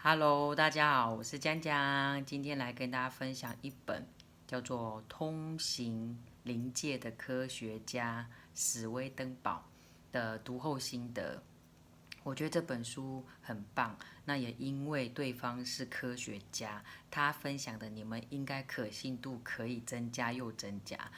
Hello，大家好，我是江江，今天来跟大家分享一本叫做《通行灵界的科学家史威登堡》的读后心得。我觉得这本书很棒，那也因为对方是科学家，他分享的你们应该可信度可以增加又增加，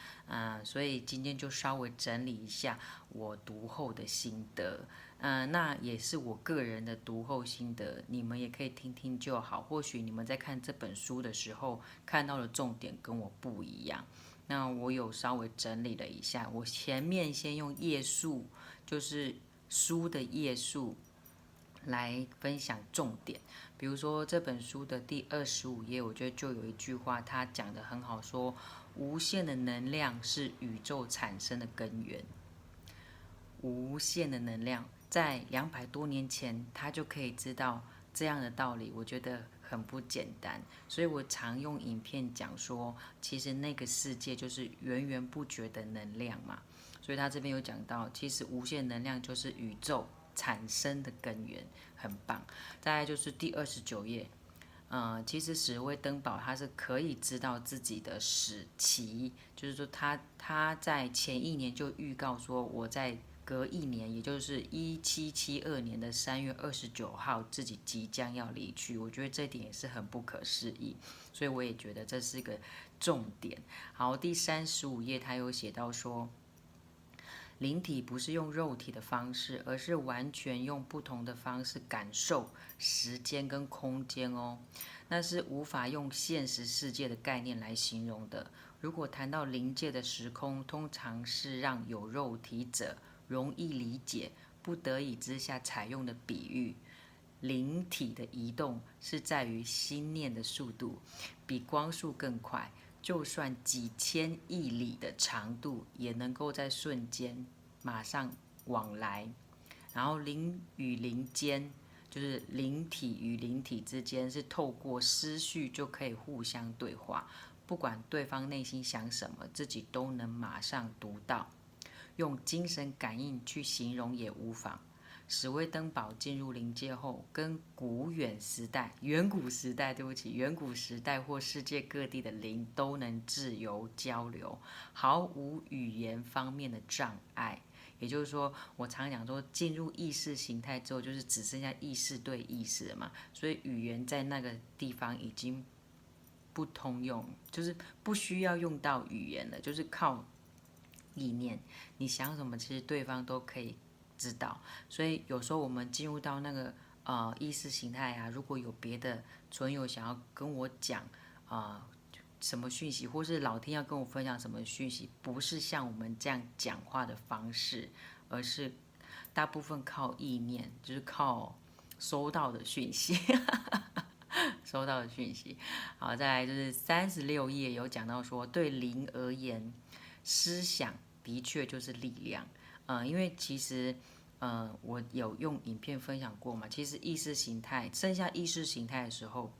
所以今天就稍微整理一下我读后的心得，那也是我个人的读后心得，你们也可以听听就好，或许你们在看这本书的时候看到的重点跟我不一样，那我有稍微整理了一下，我前面先用页数，就是书的页数来分享重点。比如说这本书的第25页，我觉得就有一句话，它讲得很好，说无限的能量是宇宙产生的根源。无限的能量，在200多年前，他就可以知道这样的道理，我觉得很不简单。所以我常用影片讲说，其实那个世界就是源源不绝的能量嘛。所以他这边有讲到，其实无限能量就是宇宙产生的根源，很棒。再来就是第29页，其实史威登堡他是可以知道自己的死期，就是说他在前一年就预告说，我在隔一年，也就是1772年的3月29号，自己即将要离去。我觉得这点也是很不可思议，所以我也觉得这是个重点。好，第35页他有写到说，灵体不是用肉体的方式，而是完全用不同的方式感受时间跟空间哦。那是无法用现实世界的概念来形容的。如果谈到灵界的时空，通常是让有肉体者容易理解，不得已之下采用的比喻。灵体的移动是在于心念的速度，比光速更快。就算几千亿里的长度，也能够在瞬间马上往来。然后灵与灵间，就是灵体与灵体之间，是透过思绪就可以互相对话，不管对方内心想什么，自己都能马上读到。用精神感应去形容也无妨。史威登堡进入灵界后，跟远古时代，远古时代或世界各地的灵都能自由交流，毫无语言方面的障碍。也就是说，我常讲说，进入意识形态之后，就是只剩下意识对意识了嘛，所以语言在那个地方已经不通用，就是不需要用到语言了，就是靠意念，你想什么，其实对方都可以知道。所以有时候我们进入到那个意识形态啊，如果有别的存有想要跟我讲什么讯息，或是老天要跟我分享什么讯息，不是像我们这样讲话的方式，而是大部分靠意念，就是靠收到的讯息。收到的讯息。好，再来就是36页有讲到说，对灵而言，思想的确就是力量。因为其实，我有用影片分享过嘛，其实意识形态，剩下意识形态的时候，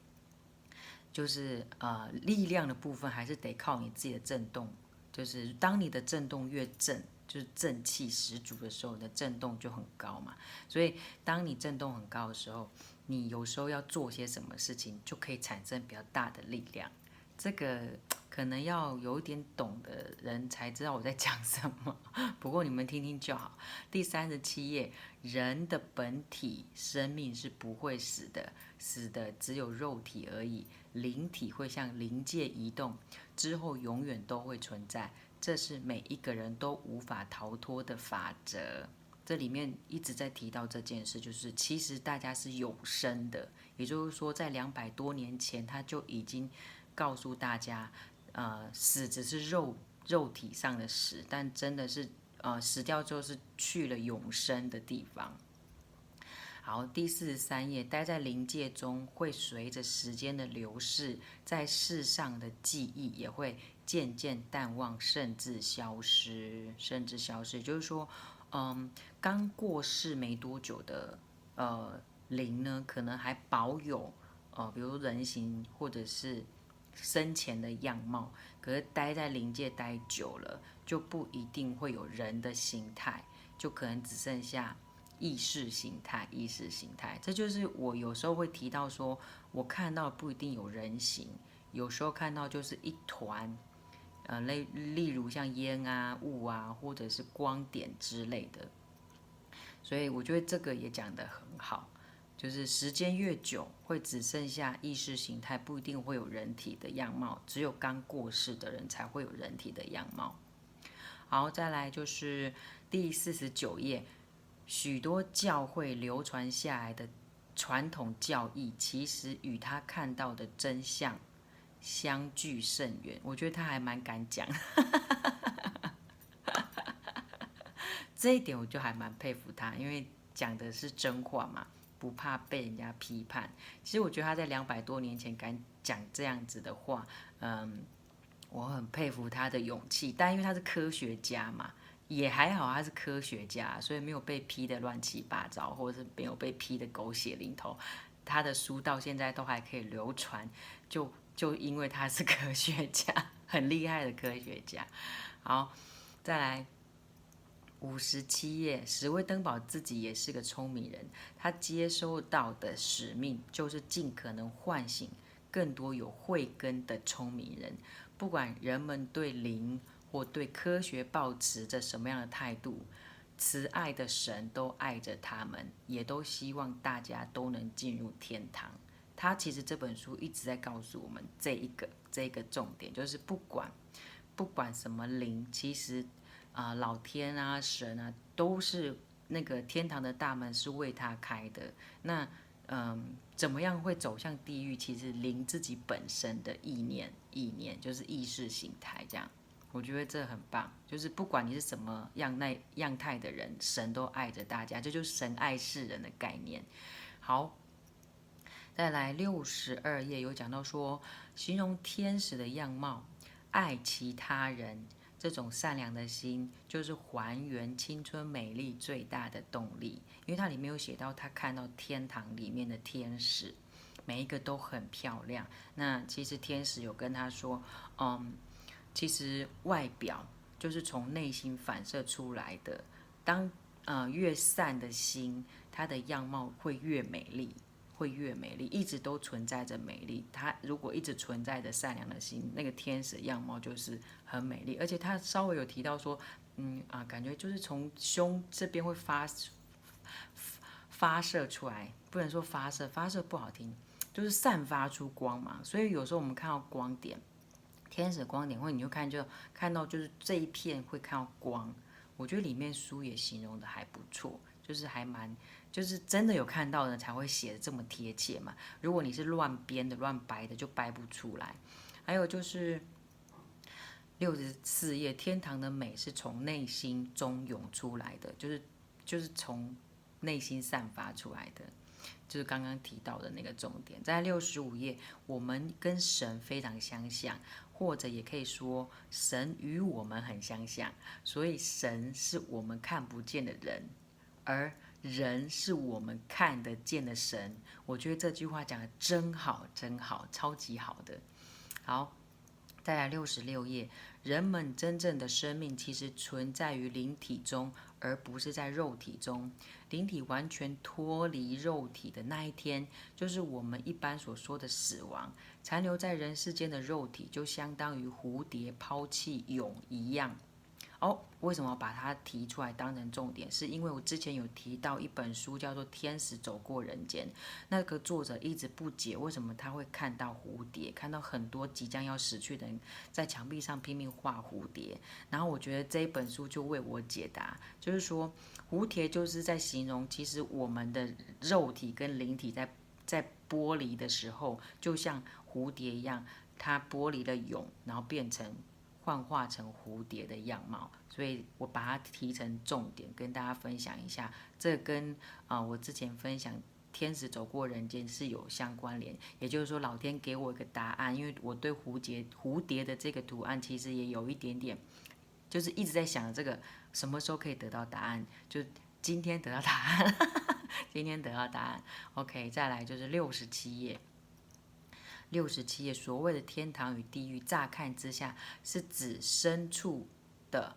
就是力量的部分还是得靠你自己的震动。就是当你的震动越正，就是正气十足的时候，你的震动就很高嘛。所以当你震动很高的时候，你有时候要做些什么事情，就可以产生比较大的力量。这个可能要有一点懂的人才知道我在讲什么，不过你们听听就好。第37页，人的本体生命是不会死的，死的只有肉体而已。灵体会向灵界移动，之后永远都会存在，这是每一个人都无法逃脱的法则。这里面一直在提到这件事，就是其实大家是永生的，也就是说，在200多年前，他就已经告诉大家，死只是肉体上的死，但真的是死掉之后是去了永生的地方。好，第43页，待在灵界中会随着时间的流逝，在世上的记忆也会渐渐淡忘，甚至消失，也就是说，刚过世没多久的灵呢，可能还保有比如人形或者是生前的样貌，可是待在灵界待久了，就不一定会有人的形态，就可能只剩下意识形态，意识形态，这就是我有时候会提到说，我看到不一定有人形，有时候看到就是一团，例如像烟啊、雾啊，或者是光点之类的。所以我觉得这个也讲得很好，就是时间越久，会只剩下意识形态，不一定会有人体的样貌，只有刚过世的人才会有人体的样貌。好，再来就是第49页，许多教会流传下来的传统教义，其实与他看到的真相相距甚远。我觉得他还蛮敢讲，这一点我就还蛮佩服他，因为讲的是真话嘛，不怕被人家批判。其实我觉得他在200多年前敢讲这样子的话，我很佩服他的勇气。但因为他是科学家嘛，也还好，他是科学家，所以没有被批的乱七八糟，或者是没有被批的狗血淋头。他的书到现在都还可以流传，就因为他是科学家，很厉害的科学家。好，再来57页，史威登堡自己也是个聪明人，他接收到的使命就是尽可能唤醒更多有慧根的聪明人，不管人们对灵或对科学抱持着什么样的态度，慈爱的神都爱着他们，也都希望大家都能进入天堂。他其实这本书一直在告诉我们这一个重点，就是不管什么灵，其实老天啊、神啊，都是那个天堂的大门是为他开的。那怎么样会走向地狱？其实灵自己本身的意念就是意识形态这样。我觉得这很棒，就是不管你是什么样态的人，神都爱着大家，这就是神爱世人的概念。好，再来62页有讲到说，形容天使的样貌，爱其他人，这种善良的心，就是还原青春美丽最大的动力。因为它里面有写到，他看到天堂里面的天使，每一个都很漂亮。那其实天使有跟他说，其实外表就是从内心反射出来的。当越善的心，它的样貌会越美丽，会越美丽，一直都存在着美丽。它如果一直存在着善良的心，那个天使样貌就是很美丽。而且他稍微有提到说，感觉就是从胸这边会发射出来，不能说发射，发射不好听，就是散发出光嘛。所以有时候我们看到光点。天使光点，或者你就看到就是这一片会看到光，我觉得里面书也形容的还不错，就是还蛮就是真的有看到的才会写的这么贴切嘛。如果你是乱编的、乱掰的，就掰不出来。还有就是64页，天堂的美是从内心中涌出来的，就是从内心散发出来的。就是刚刚提到的那个重点，在65页，我们跟神非常相像，或者也可以说神与我们很相像，所以神是我们看不见的人，而人是我们看得见的神。我觉得这句话讲的真好，真好，超级好的。好，再来66页，人们真正的生命其实存在于灵体中，而不是在肉体中。灵体完全脱离肉体的那一天，就是我们一般所说的死亡。残留在人世间的肉体，就相当于蝴蝶抛弃蛹一样。为什么把它提出来当成重点？是因为我之前有提到一本书叫做《天使走过人间》，那个作者一直不解为什么他会看到蝴蝶，看到很多即将要死去的人在墙壁上拼命画蝴蝶。然后我觉得这一本书就为我解答，就是说蝴蝶就是在形容，其实我们的肉体跟灵体在剥离的时候，就像蝴蝶一样，它剥离了蛹，然后幻化成蝴蝶的样貌，所以我把它提成重点，跟大家分享一下。这跟我之前分享天使走过人间是有相关联，也就是说老天给我一个答案，因为我对蝴蝶的这个图案其实也有一点点，就是一直在想这个什么时候可以得到答案，就今天得到答案，今天得到答案。OK， 再来就是67页。67页，所谓的天堂与地狱，乍看之下是指身处的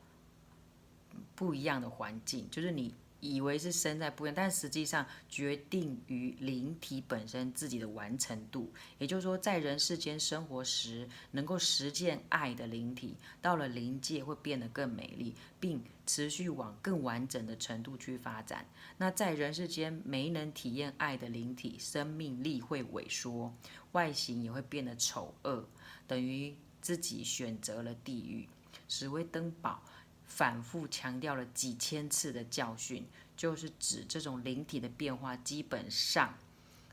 不一样的环境，就是你以为是身在不一样，但实际上决定于灵体本身自己的完成度。也就是说，在人世间生活时，能够实践爱的灵体，到了灵界会变得更美丽，并持续往更完整的程度去发展。那在人世间没能体验爱的灵体，生命力会萎缩，外形也会变得丑恶，等于自己选择了地狱。史威登堡反复强调了几千次的教训，就是指这种灵体的变化基本上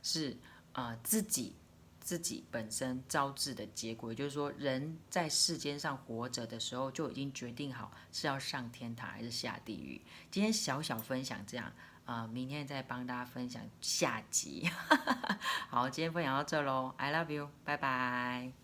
是自己本身招致的结果。也就是说，人在世间上活着的时候就已经决定好是要上天堂还是下地狱。今天小小分享这样，明天再帮大家分享下集。好，今天分享到这喽，I love you，拜拜。